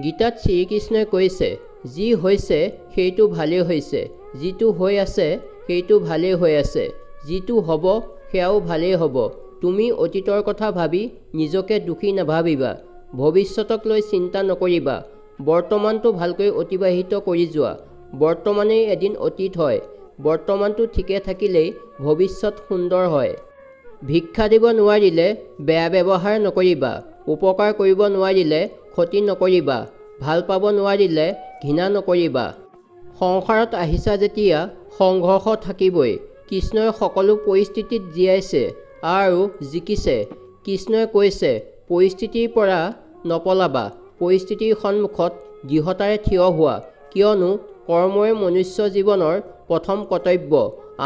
গীতাত শ্ৰীকৃষ্ণই কৈছে, যি হৈছে সেইটো ভালেই হৈছে, যিটো হৈ আছে সেইটো ভালেই হৈ আছে, যিটো হ'ব সেয়াও ভালেই হ'ব। তুমি অতীতৰ কথা ভাবি নিজকে দোষী নাভাবিবা, ভৱিষ্যতক লৈ চিন্তা নকৰিবা, বৰ্তমানটো ভালকৈ অতিবাহিত কৰি যোৱা। বৰ্তমানেই এদিন অতীত হয়, বৰ্তমানটো ঠিকে থাকিলেই ভৱিষ্যত সুন্দৰ হয়। ভিক্ষা দিব নোৱাৰিলে বেয়া ব্যৱহাৰ নকৰিবা, উপকাৰ কৰিব নোৱাৰিলে ক্ষতি নকৰিবা, ভাল পাব নোৱাৰিলে ঘৃণা নকৰিবা। সংসাৰত আহিছা যেতিয়া সংঘৰ্ষ থাকিবই। কৃষ্ণই সকলো পৰিস্থিতিত জীয়াইছে আৰু জিকিছে। কৃষ্ণই কৈছে, পৰিস্থিতিৰ পৰা নপলাবা, পৰিস্থিতিৰ সন্মুখত দৃঢ়তাৰে থিয় হোৱা, কিয়নো কৰ্মই মনুষ্য জীৱনৰ প্ৰথম কৰ্তব্য।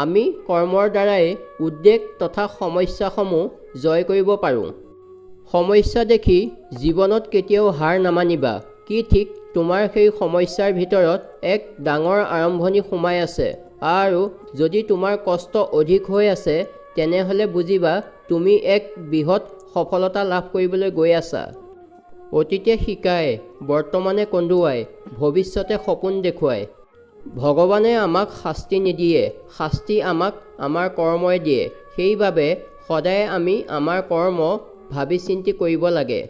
আমি কৰ্মৰ দ্বাৰাই উদ্বেগ তথা সমস্যাসমূহ জয় কৰিব পাৰোঁ। সমস্যা দেখি জীৱনত কেতিয়াও হাৰ নামানিবা, কি ঠিক তোমাৰ সেই সমস্যাৰ ভিতৰত এক ডাঙৰ আৰম্ভণি সোমাই আছে, আৰু যদি তোমাৰ কষ্ট অধিক হৈ আছে তেনেহ'লে বুজিবা তুমি এক বৃহৎ সফলতা লাভ কৰিবলৈ গৈ আছা। অতীতে শিকায়, বৰ্তমানে কন্দুৱাই, ভৱিষ্যতে সপোন দেখুৱায়। ভগৱানে আমাক শাস্তি নিদিয়ে, শাস্তি আমাক আমাৰ কৰ্মই দিয়ে। সেইবাবে সদায় আমি আমাৰ কৰ্ম ভাবি চিন্তি কৰিব লাগে।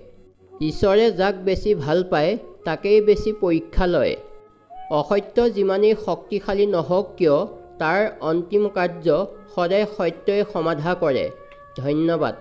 ঈশ্বৰে যাক বেছি ভাল পায় তাকেই বেছি পৰীক্ষা লয়। অসত্য যিমানেই শক্তিশালী নহওক কিয় তাৰ অন্তিম কাৰ্য সদায় সত্যই সমাধা কৰে। ধন্যবাদ।